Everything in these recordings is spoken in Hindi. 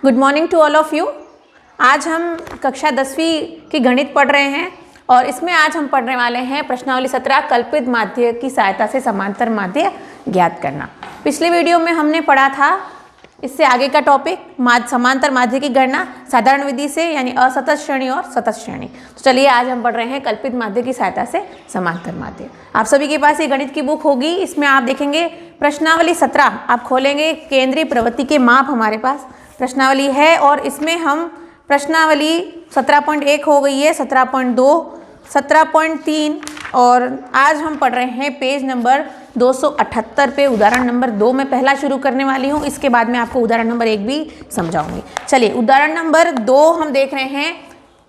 Good morning to all of you. आज हम कक्षा 10वीं की गणित पढ़ रहे हैं और इसमें आज हम पढ़ने वाले हैं प्रश्नावली 17 कल्पित माध्य की सहायता से समांतर माध्य ज्ञात करना। पिछले वीडियो में हमने पढ़ा था इससे आगे का टॉपिक समांतर माध्य की गणना साधारण विधि से, यानी असतत श्रेणी और सतत श्रेणी। तो चलिए आज हम पढ़ रहे हैं कल्पित माध्य की सहायता से समांतर माध्य। आप सभी के पास ये गणित की बुक होगी, इसमें आप देखेंगे प्रश्नावली 17 आप खोलेंगे, केंद्रीय प्रवृत्ति के माप हमारे पास प्रश्नावली है और इसमें हम प्रश्नावली 17.1 हो गई है, 17.2, 17.3 और आज हम पढ़ रहे हैं पेज नंबर 278 पे उदाहरण नंबर 2 में पहला शुरू करने वाली हूँ। इसके बाद में आपको उदाहरण नंबर 1 भी समझाऊंगी। चलिए उदाहरण नंबर 2 हम देख रहे हैं।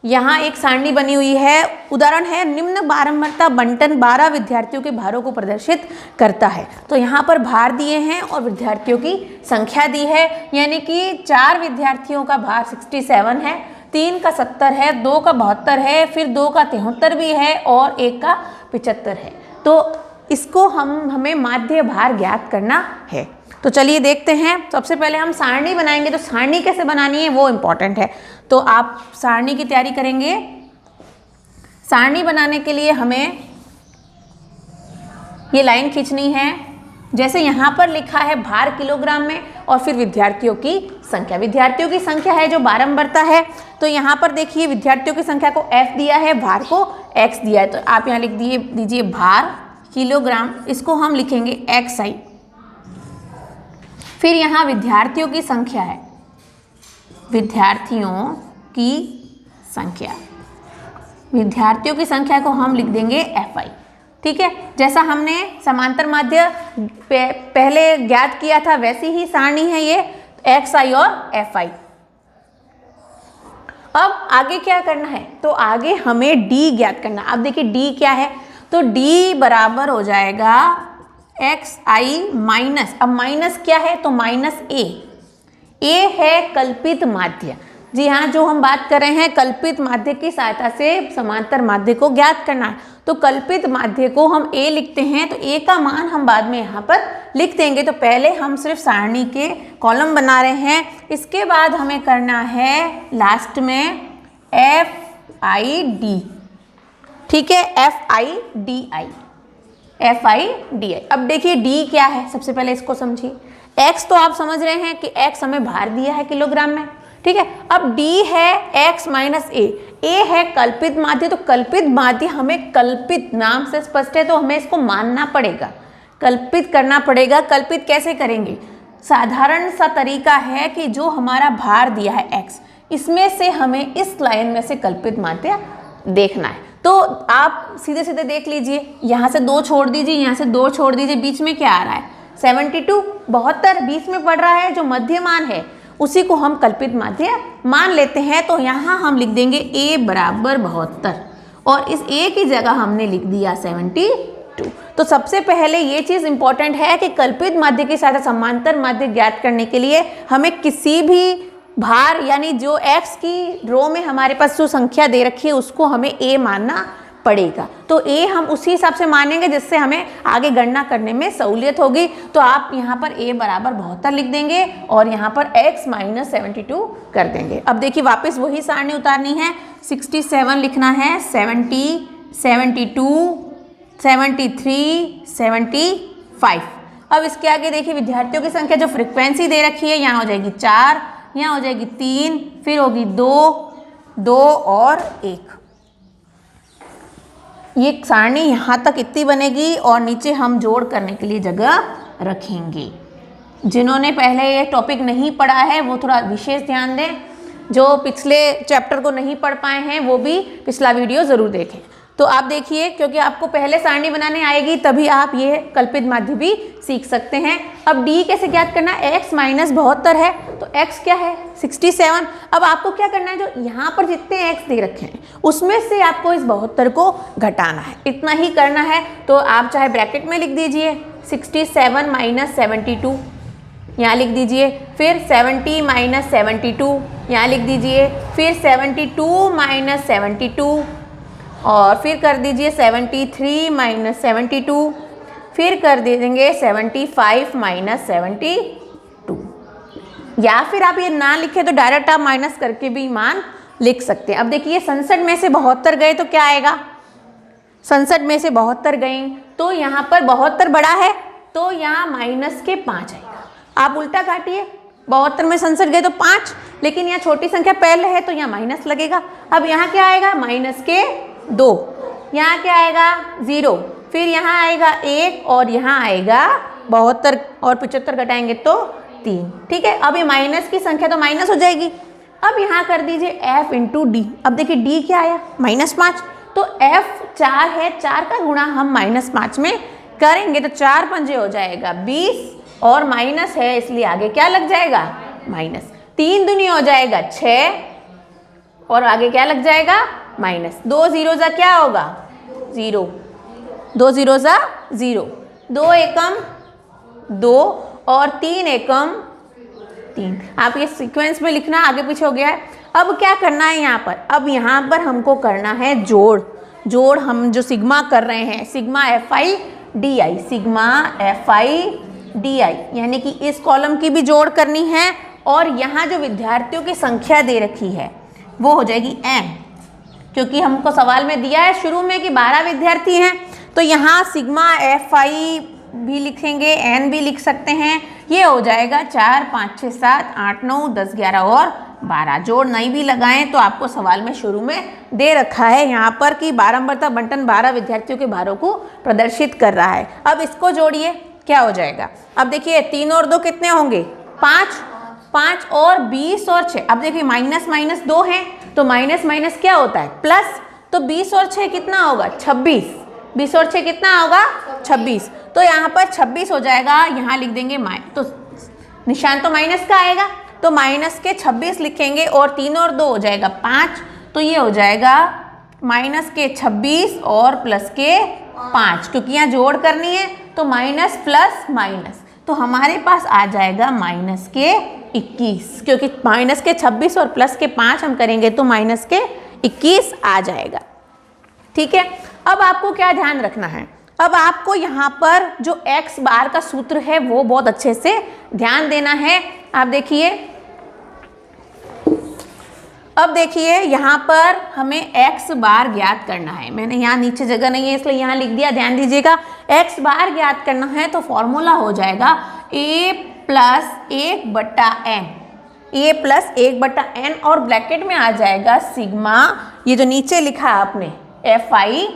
यहाँ एक सारणी बनी हुई है। उदाहरण है निम्न बारंबारता बंटन 12 विद्यार्थियों के भारों को प्रदर्शित करता है। तो यहाँ पर भार दिए हैं और विद्यार्थियों की संख्या दी है, यानी कि 4 विद्यार्थियों का भार 67 है, 3 का 70 है, 2 का 72 है, फिर 2 का 73 भी है और 1 का 75 है। तो इसको हमें माध्य भार ज्ञात करना है। तो चलिए देखते हैं। सबसे पहले हम सारणी बनाएंगे। तो सारणी कैसे बनानी है वो इम्पॉर्टेंट है, तो आप सारणी की तैयारी करेंगे। सारणी बनाने के लिए हमें ये लाइन खींचनी है, जैसे यहाँ पर लिखा है भार किलोग्राम में और फिर विद्यार्थियों की संख्या। विद्यार्थियों की संख्या है जो बारंबारता है, तो यहाँ पर देखिए विद्यार्थियों की संख्या को F दिया है, भार को X दिया है। तो आप यहाँ लिख दीजिए भार किलोग्राम, इसको हम लिखेंगे XI। फिर यहाँ विद्यार्थियों की संख्या है, विद्यार्थियों की संख्या, विद्यार्थियों की संख्या को हम लिख देंगे FI। ठीक है, जैसा हमने समांतर माध्य पहले ज्ञात किया था वैसी ही सारणी है ये, XI और FI। अब आगे क्या करना है, तो आगे हमें D ज्ञात करना। अब देखिए D क्या है, तो D बराबर हो जाएगा XI माइनस, अब माइनस क्या है, तो माइनस A है कल्पित माध्य। जी हाँ, जो हम बात कर रहे हैं कल्पित माध्य की सहायता से समांतर माध्य को ज्ञात करना है। तो कल्पित माध्य को हम A लिखते हैं, तो A का मान हम बाद में यहाँ पर लिख देंगे। तो पहले हम सिर्फ सारणी के कॉलम बना रहे हैं, इसके बाद हमें करना है लास्ट में FID। ठीक है, FIDI। अब देखिए D क्या है, सबसे पहले इसको समझिए। X तो आप समझ रहे हैं कि X हमें भार दिया है किलोग्राम में। ठीक है, अब D है X माइनस A है कल्पित माध्य। तो कल्पित माध्य हमें कल्पित नाम से स्पष्ट है, तो हमें इसको मानना पड़ेगा, कल्पित करना पड़ेगा। कल्पित कैसे करेंगे, साधारण सा तरीका है कि जो हमारा भार दिया है X, इसमें से हमें इस लाइन में से कल्पित माध्य देखना है। तो आप सीधे सीधे देख लीजिए, यहाँ से 2 छोड़ दीजिए, यहाँ से 2 छोड़ दीजिए, बीच में क्या आ रहा है 72, 72 बीच में पड़ रहा है, जो मध्य मान है उसी को हम कल्पित माध्य मान लेते हैं। तो यहाँ हम लिख देंगे A बराबर 72 और इस A की जगह हमने लिख दिया 72। तो सबसे पहले ये चीज़ इंपॉर्टेंट है कि कल्पित माध्य के साथ समांतर माध्य ज्ञात करने के लिए हमें किसी भी भार, यानी जो X की रो में हमारे पास जो संख्या दे रखी है उसको हमें A मानना पड़ेगा। तो A हम उसी हिसाब से मानेंगे जिससे हमें आगे गणना करने में सहूलियत होगी। तो आप यहाँ पर A बराबर 72 लिख देंगे और यहाँ पर X माइनस 72 कर देंगे। अब देखिए वापस वही सारणी उतारनी है, 67 लिखना है, 70, 72, 73, 75। अब इसके आगे देखिए विद्यार्थियों की संख्या जो फ्रिक्वेंसी दे रखी है, यहाँ हो जाएगी 4, यहाँ हो जाएगी 3, फिर होगी 2 और 1। ये सारणी यहाँ तक इतनी बनेगी और नीचे हम जोड़ करने के लिए जगह रखेंगे। जिन्होंने पहले ये टॉपिक नहीं पढ़ा है वो थोड़ा विशेष ध्यान दें, जो पिछले चैप्टर को नहीं पढ़ पाए हैं वो भी पिछला वीडियो ज़रूर देखें। तो आप देखिए, क्योंकि आपको पहले सारणी बनाने आएगी तभी आप ये कल्पित माध्य भी सीख सकते हैं। अब D कैसे ज्ञात करना है, X माइनस 72 है, तो X क्या है 67। अब आपको क्या करना है, जो यहाँ पर जितने X दे रखे हैं उसमें से आपको इस 72 को घटाना है, इतना ही करना है। तो आप चाहे ब्रैकेट में लिख दीजिए 67 माइनस 72, यहाँ लिख दीजिए, फिर 70 माइनस 72 यहाँ लिख दीजिए, फिर 72 माइनस 72 और फिर कर दीजिए 73 माइनस 72, फिर कर दे देंगे 75 माइनस 72। या फिर आप ये ना लिखे तो डायरेक्ट आप माइनस करके भी मान लिख सकते हैं। अब देखिए 67 में से 72 गए तो क्या आएगा, 67 में से 72 गए तो यहाँ पर 72 बड़ा है तो यहाँ माइनस के 5 आएगा। आप उल्टा काटिए, 72 में 67 गए तो 5, लेकिन यहाँ छोटी संख्या पहले है तो यहाँ माइनस लगेगा। अब यहाँ क्या आएगा, माइनस के 2, यहाँ क्या आएगा 0, फिर यहाँ आएगा 1 और यहाँ आएगा 72 और 75 घटाएंगे तो 3। ठीक है, अब ये माइनस की संख्या तो माइनस हो जाएगी। अब यहाँ कर दीजिए f इंटू डी। अब देखिए d क्या आया, -5, तो f 4 है, 4 का गुणा हम -5 में करेंगे तो 4 पंजे हो जाएगा 20 और माइनस है इसलिए आगे क्या लग जाएगा माइनस। 3 दूनी हो जाएगा 6 और आगे क्या लग जाएगा माइनस। 2 जीरो जा क्या होगा 0, 2 जीरो जा 0, 2 एकम 2 और 3 एकम 3। आप ये सीक्वेंस में लिखना, आगे पीछे हो गया है। अब क्या करना है यहाँ पर, अब यहाँ पर हमको करना है जोड़ हम जो सिग्मा कर रहे हैं, sigma FI DI, sigma FI DI, यानी कि इस कॉलम की भी जोड़ करनी है और यहाँ जो विद्यार्थियों की संख्या दे रखी है वो हो जाएगी n, क्योंकि हमको सवाल में दिया है शुरू में कि 12 विद्यार्थी हैं तो यहाँ सिग्मा FI भी लिखेंगे, n भी लिख सकते हैं। ये हो जाएगा 4 5 6 7 8 9 10 11 और 12। जोड़ नहीं भी लगाएं तो आपको सवाल में शुरू में दे रखा है यहाँ पर कि बारंबारता बंटन 12 विद्यार्थियों के भारों को प्रदर्शित कर रहा है। अब इसको जोड़िए, क्या हो जाएगा। अब देखिए 3 और 2 कितने होंगे 5, 5 और 20 और 6। अब देखिए माइनस माइनस 2 है तो माइनस माइनस क्या होता है प्लस, तो 20 और 6 कितना होगा 26, 20 और 6 कितना होगा 26, तो यहाँ पर 26 हो जाएगा। यहाँ लिख देंगे तो निशान तो माइनस का आएगा तो माइनस के 26 लिखेंगे और 3 और 2 हो जाएगा 5, तो ये हो जाएगा माइनस के 26 और प्लस के 5, क्योंकि यहाँ जोड़ करनी है तो माइनस प्लस माइनस, तो हमारे पास आ जाएगा माइनस के 21, क्योंकि माइनस के 26 और प्लस के 5 हम करेंगे तो माइनस के 21 आ जाएगा। ठीक है, अब आपको क्या ध्यान रखना है, अब आपको यहाँ पर जो x बार का सूत्र है वो बहुत अच्छे से ध्यान देना है। आप देखिए, अब देखिए यहाँ पर हमें x बार ज्ञात करना है। मैंने यहाँ नीचे जगह नहीं है इसलिए यहाँ लिख दिया, ध्यान दीजिएगा। x बार ज्ञात करना है तो फॉर्मूला हो जाएगा a plus 1/n, a plus 1/n और ब्रैकेट में आ जाएगा सिग्मा, ये जो नीचे लिखा है आपने FI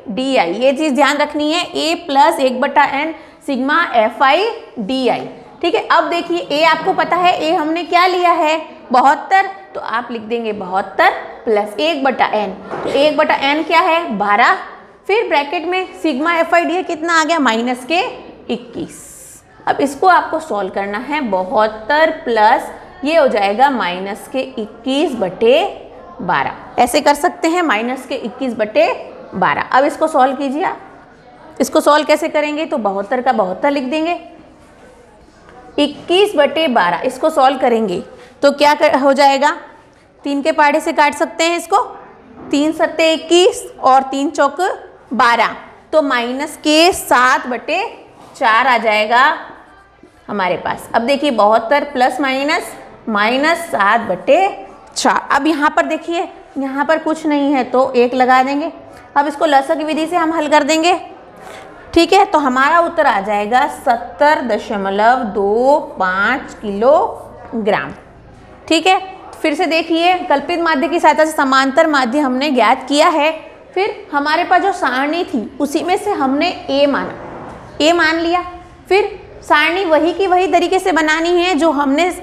DI, ये चीज ध्यान रखनी है, a plus 1/n sigma FI DI। ठीक है, अब देखिए a आपको पता है, a हमने क्या लिया है 72, तो आप लिख देंगे 72 प्लस 1/n, तो 1/n क्या है 12, फिर ब्रैकेट में सिग्मा FI DI कितना आ गया माइनस के 21। अब इसको आपको सॉल्व करना है, 72 प्लस ये हो जाएगा माइनस के 21/12, ऐसे कर सकते हैं माइनस के 21/12। अब इसको सॉल्व कीजिए आप, इसको सॉल्व कैसे करेंगे तो 72 का 72 लिख देंगे, 21/12 इसको सॉल्व करेंगे तो क्या हो जाएगा, 3 के पहाड़े से काट सकते हैं इसको, 3 सत्ते 21 और 3 चौक 12, तो माइनस के 7/4 आ जाएगा हमारे पास। अब देखिए 72 प्लस माइनस माइनस 7/4। अब यहाँ पर देखिए, यहाँ पर कुछ नहीं है तो 1 लगा देंगे। अब इसको लसक विधि से हम हल कर देंगे। ठीक है, तो हमारा उत्तर आ जाएगा 70.25 किलोग्राम। ठीक है, फिर से देखिए, कल्पित माध्य की सहायता से समांतर माध्य हमने ज्ञात किया है। फिर हमारे पास जो सारणी थी उसी में से हमने a मान लिया। फिर सारणी वही की वही तरीके से बनानी है जो हमने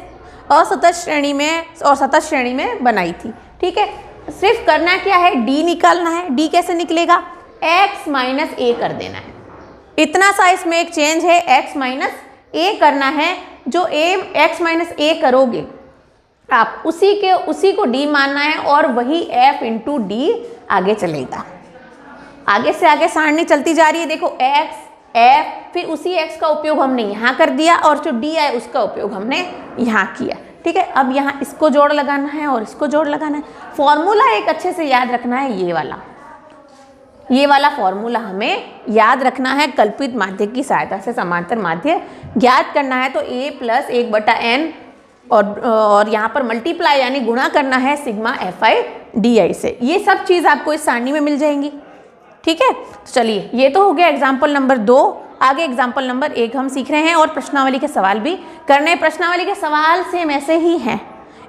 असतत श्रेणी में और सतत श्रेणी में बनाई थी। ठीक है, सिर्फ करना क्या है, d निकालना है। d कैसे निकलेगा, x माइनस a कर देना है, इतना सा इसमें एक चेंज है, x माइनस a करना है। जो x माइनस a करोगे आप उसी को d मानना है और वही f इंटू d आगे चलेगा। आगे से आगे सारणी चलती जा रही है, देखो x f, फिर उसी x का उपयोग हमने यहाँ कर दिया और जो d है उसका उपयोग हमने यहाँ किया। ठीक है, अब यहाँ इसको जोड़ लगाना है और इसको जोड़ लगाना है। फॉर्मूला एक अच्छे से याद रखना है, ये वाला ये वाला फॉर्मूला हमें याद रखना है। कल्पित माध्य की सहायता से समांतर माध्य ज्ञात करना है तो a प्लस 1/n और यहाँ पर मल्टीप्लाई यानी गुणा करना है सिग्मा FI DI से। ये सब चीज़ आपको इस सारणी में मिल जाएंगी। ठीक है, तो चलिए ये तो हो गया एग्जाम्पल नंबर 2। आगे एग्जाम्पल नंबर 1 हम सीख रहे हैं और प्रश्नावली के सवाल भी करने हैं। प्रश्नावली के सवाल सेम ऐसे ही हैं,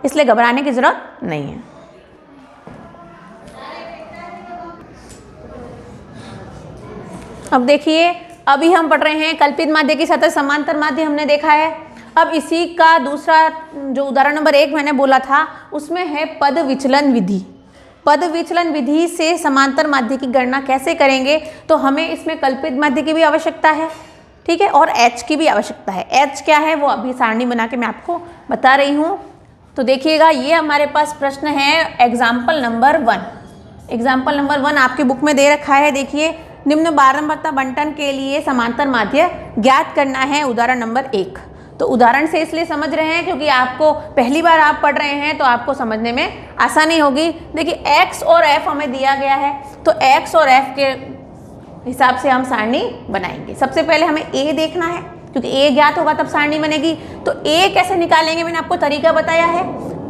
इसलिए घबराने की जरूरत नहीं है। अब देखिए, अभी हम पढ़ रहे हैं कल्पित माध्य की सतह समांतर माध्य हमने देखा है। अब इसी का दूसरा जो उदाहरण नंबर 1 मैंने बोला था उसमें है पद विचलन विधि। पद विचलन विधि से समांतर माध्य की गणना कैसे करेंगे, तो हमें इसमें कल्पित माध्य की भी आवश्यकता है। ठीक है, और h की भी आवश्यकता है। h क्या है वो अभी सारणी बना के मैं आपको बता रही हूँ। तो देखिएगा, ये हमारे पास प्रश्न है एग्जाम्पल नंबर 1। एग्जाम्पल नंबर 1 आपके बुक में दे रखा है। देखिए, निम्न बारंबारता बंटन के लिए समांतर माध्य ज्ञात करना है, उदाहरण नंबर 1। तो उदाहरण से इसलिए समझ रहे हैं क्योंकि आपको पहली बार आप पढ़ रहे हैं तो आपको समझने में आसानी होगी। देखिए, x और f हमें दिया गया है, तो x और f के हिसाब से हम सारणी बनाएंगे। सबसे पहले हमें a देखना है, क्योंकि a ज्ञात होगा तब सारणी बनेगी। तो a कैसे निकालेंगे मैंने आपको तरीका बताया है।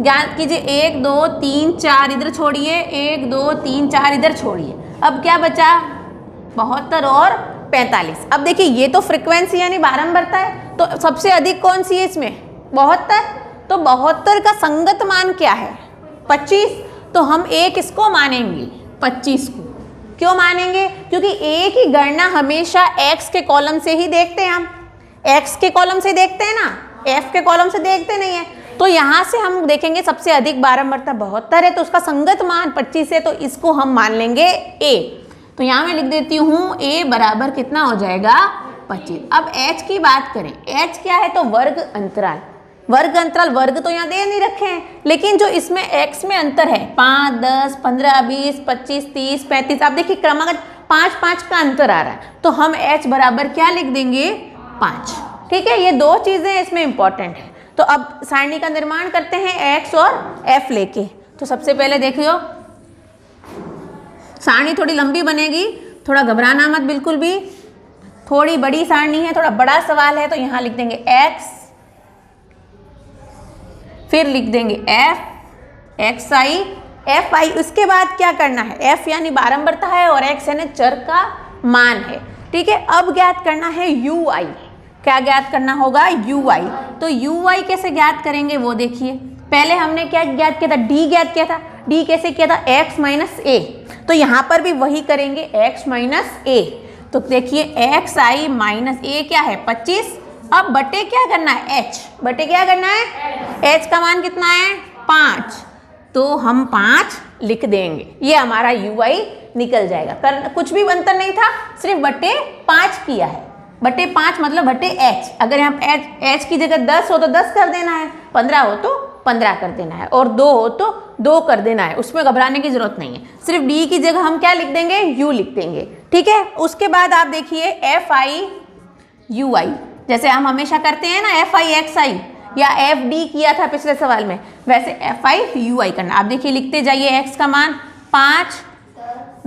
ज्ञात कीजिए 1 2 3 4 इधर छोड़िए, 1 2 3 4 इधर छोड़िए। अब क्या बचा, 72 और 45। अब देखिए, ये तो फ्रीक्वेंसी यानी बारंबारता है, तो सबसे अधिक कौन सी है इसमें, 72। तो 72 का संगत मान क्या है, 25। तो हम a किसको मानेंगे, 25 को। क्यों मानेंगे, क्योंकि a की गणना हमेशा x के कॉलम से ही देखते हैं। हम x के कॉलम से देखते हैं ना, f के कॉलम से देखते नहीं है। तो यहाँ से हम देखेंगे सबसे अधिक बारंबारता 72 है, तो उसका संगत मान 25 है, तो इसको हम मान लेंगे a। तो यहाँ मैं लिख देती हूँ a बराबर कितना हो जाएगा, 25। अब h की बात करें, h क्या है, तो वर्ग अंतराल। वर्ग अंतराल, वर्ग तो यहाँ दे नहीं रखे हैं, लेकिन जो इसमें x में अंतर है 5 10 15 20 25 30 35, आप देखिए क्रमागत 5 का अंतर आ रहा है, तो हम h बराबर क्या लिख देंगे, 5। ठीक है, ये दो चीजें इसमें इंपॉर्टेंट है। तो अब सारणी का निर्माण करते हैं x और f लेके। तो सबसे पहले देखियो, सारणी थोड़ी लंबी बनेगी, थोड़ा घबराना मत बिल्कुल भी। थोड़ी बड़ी सारणी है, थोड़ा बड़ा सवाल है, तो यहाँ लिख देंगे x, फिर लिख देंगे f xi fi। उसके बाद क्या करना है, f यानी बारंबारता है और x यानी चर का मान है। ठीक है, अब ज्ञात करना है ui। क्या ज्ञात करना होगा, ui। तो ui कैसे ज्ञात करेंगे वो देखिए। पहले हमने क्या ज्ञात किया था, d ज्ञात किया था। d कैसे किया था, x माइनस a। तो यहाँ पर भी वही करेंगे, x माइनस a। तो देखिए xi माइनस a क्या है, 25। अब बटे क्या करना है, h बटे क्या करना है, h का मान कितना है, 5। तो हम 5 लिख देंगे, ये हमारा ui निकल जाएगा। कुछ भी अंतर नहीं था, सिर्फ बटे 5 किया है। बटे 5 मतलब बटे h। अगर यहाँ h की जगह 10 हो तो 10 कर देना है, 15 हो तो 15 कर देना है, और 2 हो तो 2 कर देना है। उसमें घबराने की जरूरत नहीं है। सिर्फ d की जगह हम क्या लिख देंगे, u लिख देंगे। ठीक है, उसके बाद आप देखिए fi ui, जैसे हम हमेशा करते हैं ना fi xi या fd किया था पिछले सवाल में, वैसे fi ui करना। आप देखिए लिखते जाइए, x का मान 5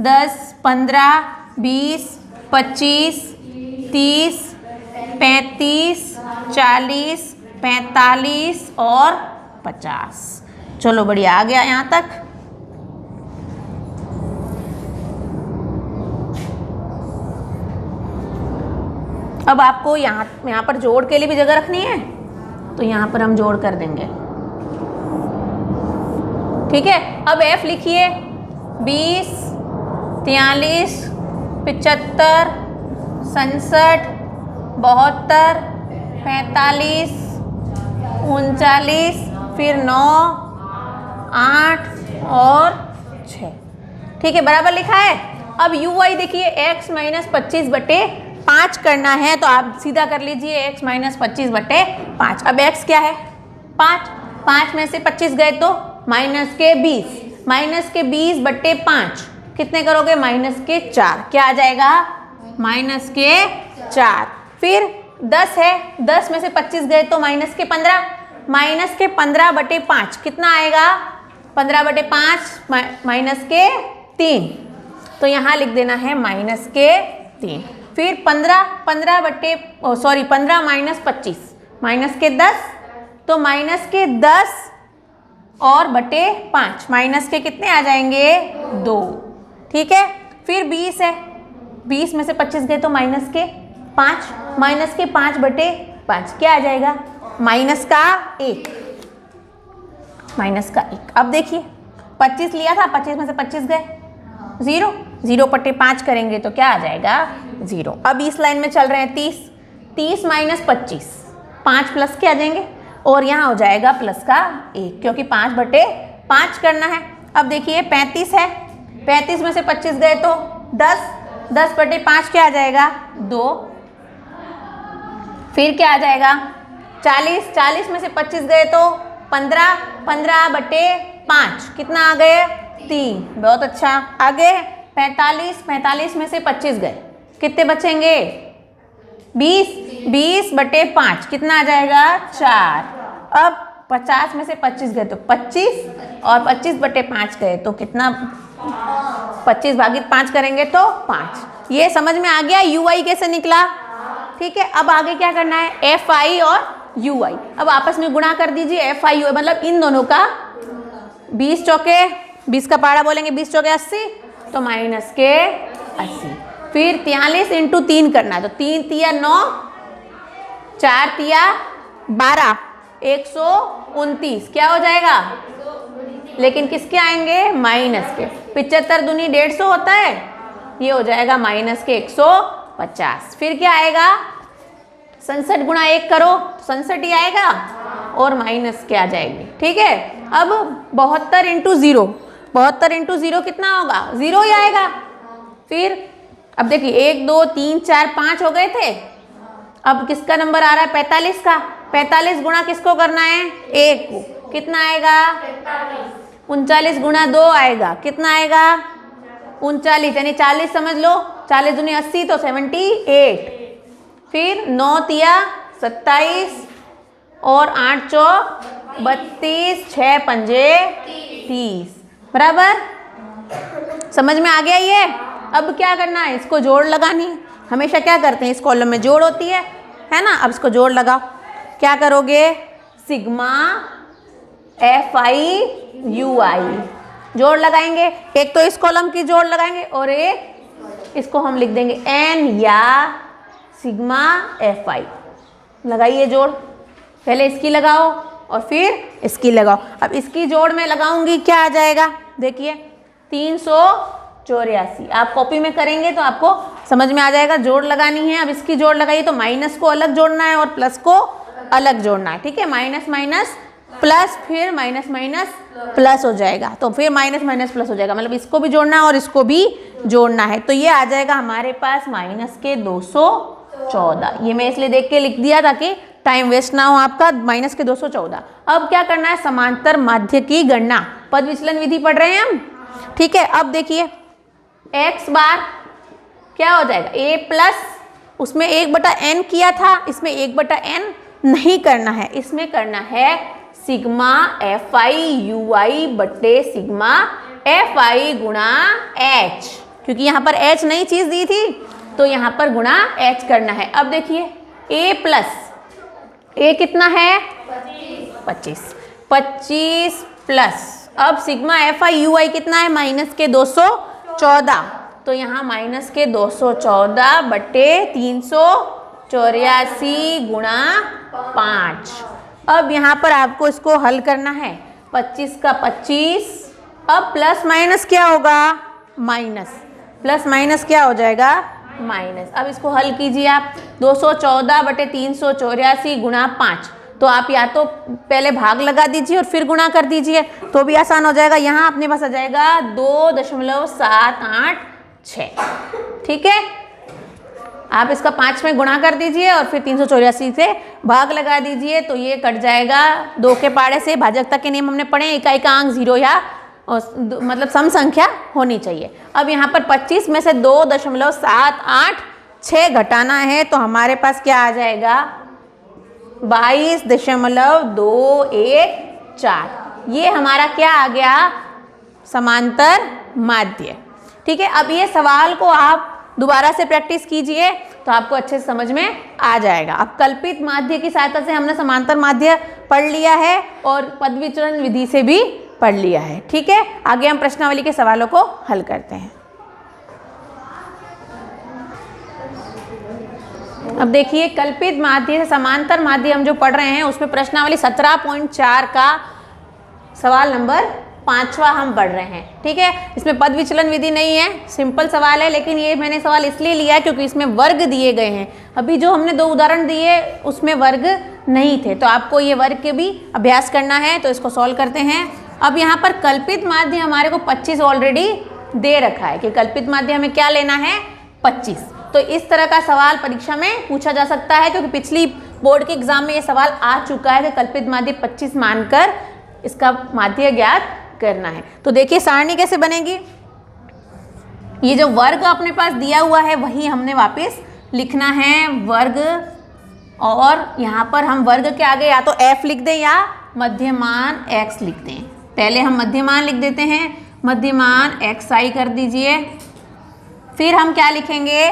10 15 20 25 30 35 40 45 और 50। चलो बढ़िया, आ गया यहाँ तक। अब आपको यहाँ पर जोड़ के लिए भी जगह रखनी है, तो यहाँ पर हम जोड़ कर देंगे। ठीक है, अब f लिखिए, 20 43 75 67 72 45 39, फिर 9 8 और 6। ठीक है, बराबर लिखा है। अब ui देखिए, x माइनस 25 बटे 5 करना है, तो आप सीधा कर लीजिए x माइनस 25 बटे 5। अब x क्या है, 5 में से 25 गए तो माइनस के 20 बटे 5 कितने करोगे, माइनस के 4। क्या आ जाएगा, माइनस के 4। फिर 10 है, 10 में से 25 गए तो माइनस के 15 बटे 5 कितना आएगा, 15 बटे 5 माइनस के 3। तो यहाँ लिख देना है -3। फिर 15 माइनस 25 -10, तो -10 और बटे 5 माइनस के कितने आ जाएंगे 2, ठीक है। फिर 20 है, 20 में से 25 गए तो -5 -5 क्या आ जाएगा -1। अब देखिए 25 लिया था, 25 में से 25 गए 0, 0/5 करेंगे तो क्या आ जाएगा 0। अब इस लाइन में चल रहे हैं 30 माइनस 25, 5 प्लस के आ जाएंगे और यहाँ हो जाएगा +1 क्योंकि 5/5 करना है। अब देखिए 35 है, 35 में से 25 गए तो 10/5 क्या आ जाएगा 2। फिर क्या आ जाएगा 40 में से 25 गए तो 15/5 कितना आ गए 3, बहुत अच्छा। आगे 45 में से 25 गए कितने बचेंगे 20/5 कितना आ जाएगा 4। अब 50 में से 25 गए तो 25 और 25/5 गए तो कितना 25/5 करेंगे तो 5। ये समझ में आ गया UI कैसे निकला, ठीक है। अब आगे क्या करना है FI और UI, अब आपस में गुणा कर दीजिए FI UI, मतलब इन दोनों का 20 चौके 20 का पारा बोलेंगे 20 चौके 80 तो -80। फिर 43 × 3 करना है तो 3 तिया 9, 4 तिया 12, 129 क्या हो जाएगा, लेकिन किसके आएंगे माइनस के। 75 दूनी 150 होता है, ये हो जाएगा -150। फिर क्या आएगा 67 × 1 करो 67 ही आएगा और माइनस के आ जाएगी, ठीक है। अब 72 × 0 कितना होगा 0 ही आएगा। फिर अब देखिए 1 2 3 4 5 हो गए थे, अब किसका नंबर आ रहा है 45 का। 45 गुणा किसको करना है 1 को, कितना आएगा 39 × 2 आएगा, कितना आएगा 39, यानी 40 समझ लो, 40 दूनी 80 तो 78। फिर 9 तिया 27 और 8 चौक 32, 6 पंजे 30, बराबर समझ में आ गया ये। अब क्या करना है इसको जोड़ लगानी है, हमेशा क्या करते हैं इस कॉलम में जोड़ होती है ना। अब इसको जोड़ लगाओ, क्या करोगे सिग्मा FI UI जोड़ लगाएंगे, एक तो इस कॉलम की जोड़ लगाएंगे और एक इसको हम लिख देंगे N या सिग्मा FI। लगाइए जोड़, पहले इसकी लगाओ और फिर इसकी लगाओ। अब इसकी जोड़ में लगाऊंगी क्या आ जाएगा, देखिए 384। आप कॉपी में करेंगे तो आपको समझ में आ जाएगा, जोड़ लगानी है। अब इसकी जोड़ लगाइए तो माइनस को अलग जोड़ना है और प्लस को अलग जोड़ना है, ठीक है। माइनस माइनस प्लस, फिर माइनस माइनस प्लस हो जाएगा, तो फिर माइनस माइनस प्लस हो जाएगा, मतलब इसको भी जोड़ना है और इसको भी जोड़ना है। तो ये आ जाएगा हमारे पास -214। ये मैं इसलिए देख के लिख दिया ताकि टाइम वेस्ट ना हो आपका। -214। अब क्या करना है समांतर माध्य की गणना, पद विचलन विधि पढ़ रहे हैं हम, ठीक है। अब देखिए x बार क्या हो जाएगा a प्लस, उसमें 1/n किया था, इसमें 1/n नहीं करना है, इसमें करना है सिग्मा FI UI बटे सिग्मा FI गुणा h, क्योंकि यहाँ पर h नई चीज दी थी तो यहाँ पर गुणा h करना है। अब देखिए a प्लस a कितना है 25 प्लस, अब सिग्मा FI UI कितना है -214, तो यहाँ -214 बटे 384 गुणा 5। अब यहाँ पर आपको इसको हल करना है, 25 का 25, अब प्लस माइनस क्या होगा माइनस, प्लस माइनस क्या हो जाएगा माइनस। अब इसको हल कीजिए आप, 214 बटे 384 गुणा 5, तो आप या तो पहले भाग लगा दीजिए और फिर गुणा कर दीजिए तो भी आसान हो जाएगा। यहाँ अपने पास आ जाएगा 2.786, ठीक है। आप इसका 5 में गुणा कर दीजिए और फिर 384 से भाग लगा दीजिए तो ये कट जाएगा 2 के पाड़े से। भाजकता के नियम हमने पढ़े, इकाई का अंक 0 या मतलब सम संख्या होनी चाहिए। अब यहाँ पर 25 में से 2.786 घटाना है तो हमारे पास क्या आ जाएगा 22.214। ये हमारा क्या आ गया समांतर माध्य, ठीक है, अब ये सवाल को आप दोबारा से प्रैक्टिस कीजिए तो आपको अच्छे से समझ में आ जाएगा। अब कल्पित माध्य की सहायता से हमने समांतर माध्य पढ़ लिया है और पद विचलन विधि से भी पढ़ लिया है। ठीक है, आगे हम प्रश्नावली के सवालों को हल करते हैं। अब देखिए, कल्पित माध्य से समांतर माध्य हम जो पढ़ रहे हैं उसमें प्रश्नावली 17.4 का सवाल नंबर 5वां हम पढ़ रहे हैं। ठीक है, इसमें पद विचलन विधि नहीं है, सिंपल सवाल है, लेकिन ये मैंने सवाल इसलिए लिया है क्योंकि इसमें वर्ग दिए गए हैं। अभी जो हमने 2 उदाहरण दिए उसमें वर्ग नहीं थे, तो आपको ये वर्ग के भी अभ्यास करना है, तो इसको सॉल्व करते हैं। अब यहाँ पर कल्पित माध्य हमारे को 25 ऑलरेडी दे रखा है कि कल्पित माध्य हमें क्या लेना है, 25। तो इस तरह का सवाल परीक्षा में पूछा जा सकता है, क्योंकि पिछली बोर्ड के एग्जाम में ये सवाल आ चुका है कि कल्पित माध्य 25 मानकर इसका माध्य ज्ञात करना है। तो देखिए सारणी कैसे बनेगी, ये जो वर्ग अपने पास दिया हुआ है वही हमने वापस लिखना है, वर्ग, और यहाँ पर हम वर्ग के आगे या तो f लिख दें या मध्यमान x लिख दें। पहले हम मध्यमान लिख देते हैं, मध्यमान xi कर दीजिए, फिर हम क्या लिखेंगे,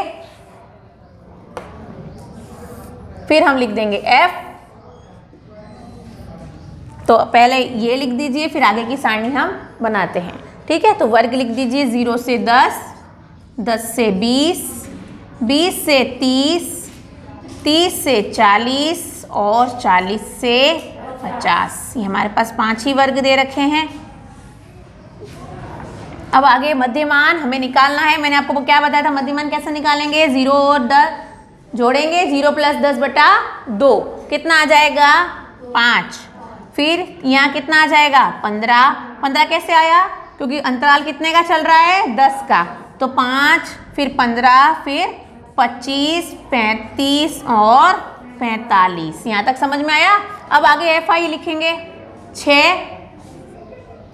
फिर हम लिख देंगे f। तो पहले ये लिख दीजिए, फिर आगे की सारणी हम बनाते हैं। ठीक है, तो वर्ग लिख दीजिए 0 से 10, 10 से 20, 20 से 30, 30 से 40 और 40 से 50। ये हमारे पास 5 ही वर्ग दे रखे हैं। अब आगे मध्यमान हमें निकालना है। मैंने आपको क्या बताया था, मध्यमान कैसे निकालेंगे, 0 और 10 जोड़ेंगे, 0 + 10/2 कितना आ जाएगा, 5। फिर यहाँ कितना आ जाएगा, 15। 15 कैसे आया, क्योंकि अंतराल कितने का चल रहा है, 10 का, तो 5, फिर 15, फिर 25, 35 और 45। यहाँ तक समझ में आया। अब आगे FI लिखेंगे, 6,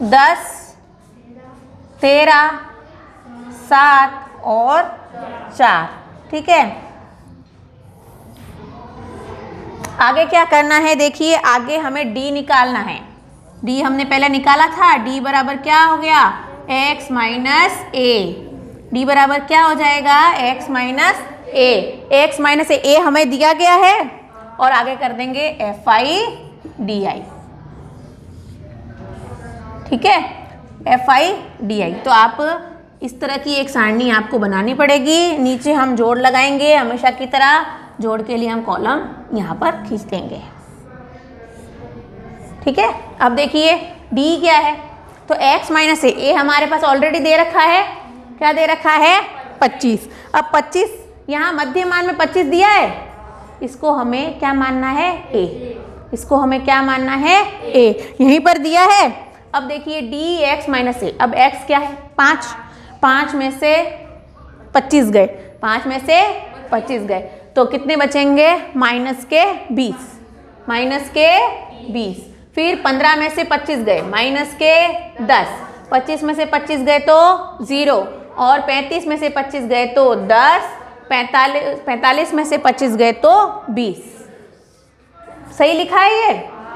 10, 13, 7 और 4। ठीक है, आगे क्या करना है, देखिए आगे हमें D निकालना है। D हमने पहले निकाला था, D बराबर क्या हो गया, x - a। D बराबर क्या हो जाएगा, x - a। x - a हमें दिया गया है, और आगे कर देंगे FI DI। ठीक है, FI DI। तो आप इस तरह की एक सारणी आपको बनानी पड़ेगी। नीचे हम जोड़ लगाएंगे, हमेशा की तरह जोड़ के लिए हम कॉलम यहाँ पर खींच देंगे। ठीक है, अब देखिए D क्या है, तो x - a हमारे पास ऑलरेडी दे रखा है, क्या दे रखा है, 25। अब 25 यहाँ मध्यमान में 25 दिया है, इसको हमें क्या मानना है, a। इसको हमें क्या मानना है, a, यहीं पर दिया है। अब देखिए D x - a, अब x क्या है, 5। 5 में से 25 गए, 5 में से 25 गए, तो कितने बचेंगे, -20, -20। फिर 15 में से 25 गए, -10। 25 में से 25 गए तो 0, और 35 में से 25 गए तो 10, 45 में से 25 गए तो 20। सही लिखा है ये।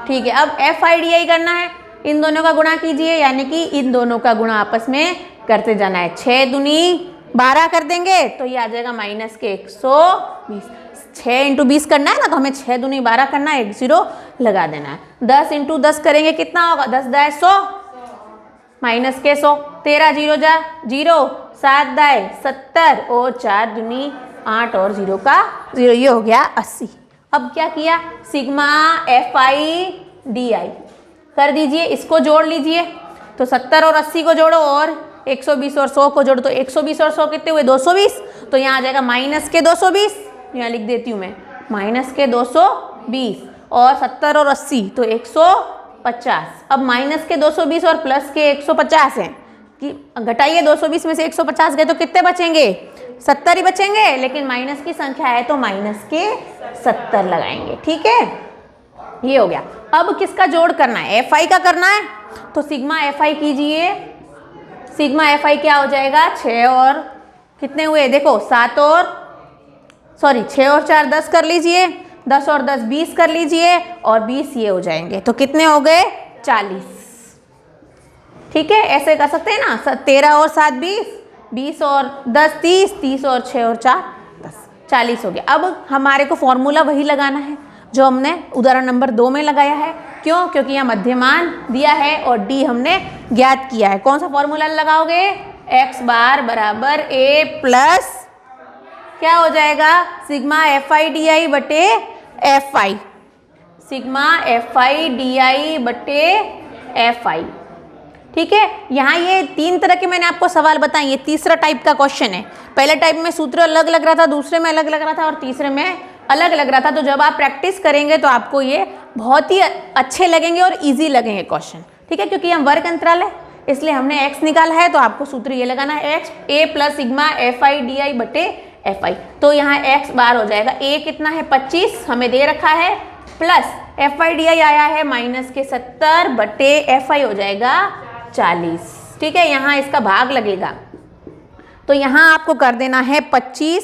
ठीक है, अब FI DI करना है, इन दोनों का गुणा कीजिए, यानी कि इन दोनों का गुणा आपस में करते जाना है। 6 दूनी 12 कर देंगे तो ये आ जाएगा -120। 6 × 20 करना है ना, तो हमें 6 दूनी 12 करना है, 1 0 लगा देना है। 10 × 10 करेंगे, कितना होगा, 10 दाए 100, -100। 13 0 जा 0, 7 दाए 70, और 4 दूनी 8 और 0 का 0, ये हो गया 80। अब क्या किया, सिग्मा FI DI कर दीजिए, इसको जोड़ लीजिए, तो 70 और 80 को जोड़ो, और 120 और 100 को जोड़ो, तो 120 और 100 कितने हुए, 220। तो यहाँ आ जाएगा -220, यहाँ लिख देती हूँ मैं, -220, और 70 और 80 तो 150। अब -220 और +150 है, कि घटाइए, 220 में से 150 गए तो कितने बचेंगे, 70 ही बचेंगे, लेकिन माइनस की संख्या है तो -70 लगाएंगे। ठीक है, ये हो गया। अब किसका जोड़ करना है, FI का करना है, तो सिग्मा FI कीजिए। सिग्मा FI क्या हो जाएगा, 6 और कितने हुए, देखो 6 और 4 10 कर लीजिए, 10 और 10 20 कर लीजिए, और 20 ये हो जाएंगे, तो कितने हो गए, 40। ठीक है, ऐसे कर सकते हैं ना, 13 और 7 20, 20 और 10 30, 30 और 6 और 4 10, 40 हो गया। अब हमारे को फॉर्मूला वही लगाना है जो हमने उदाहरण नंबर 2 में लगाया है। क्यों? क्योंकि यहाँ मध्यमान दिया है और डी हमने ज्ञात किया है। कौन सा फॉर्मूला लगाओगे? x बार बराबर a प्लस क्या हो जाएगा? Sigma F I D I बटे F I, sigma F I D I बटे एफ आई। ठीक है, यहाँ ये 3 तरह के मैंने आपको सवाल बताए, ये तीसरा टाइप का क्वेश्चन है। पहले टाइप में सूत्र अलग लग रहा था, दूसरे में अलग लग रहा था और तीसरे में अलग लग रहा था। तो जब आप प्रैक्टिस करेंगे तो आपको ये बहुत ही अच्छे लगेंगे और इजी लगेंगे क्वेश्चन। ठीक है, क्योंकि हम वर्ग अंतराल है इसलिए हमने x निकाला है, तो आपको सूत्र ये लगाना है x a plus sigma F I D I बटे एफ आई। तो यहाँ x बार हो जाएगा a कितना है 25 हमें दे रखा है, प्लस एफ आई डी आई आया है माइनस के 70 बटे एफ आई हो जाएगा 40। ठीक है, यहाँ इसका भाग लगेगा तो यहाँ आपको कर देना है 25।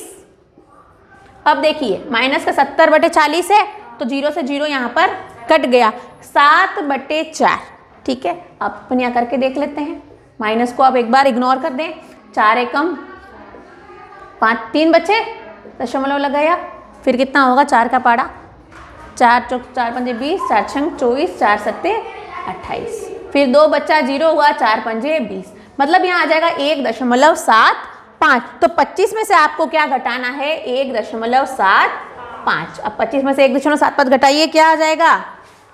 अब देखिए माइनस का 70 बटे 40 है तो 0 से 0 यहाँ पर कट गया, 7 बटे 4। ठीक है, अब अपन यहाँ करके देख लेते हैं। माइनस को आप एक बार इग्नोर कर दें, 4 एकम 5, 3 बचे, दशमलव लगाया, फिर कितना होगा 4 का पाड़ा, 4 चौक 4 पंजे 20, 4 छंग 24, 4 सत्ते 28, फिर 2 बच्चा 0 हुआ, 4 पंजे 20, मतलब यहाँ आ जाएगा 1.75। तो 25 में से आपको क्या घटाना है? 1.75। अब 25 में से 1.75 घटाइए, क्या आ जाएगा?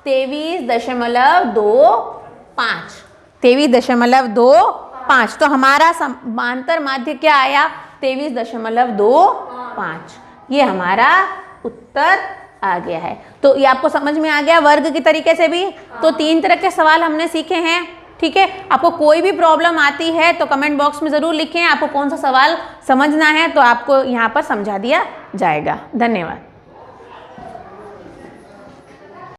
23.25। 23.25। तो हमारा समांतर माध्य क्या आया? 23.25। ये हमारा उत्तर आ गया है। तो ये आपको समझ में आ गया वर्ग की तरीके से भी। तो 3 तरह के सवाल हमने सीखे हैं। ठीक है, आपको कोई भी प्रॉब्लम आती है तो कमेंट बॉक्स में ज़रूर लिखें आपको कौन सा सवाल समझना है, तो आपको यहाँ पर समझा दिया जाएगा। धन्यवाद।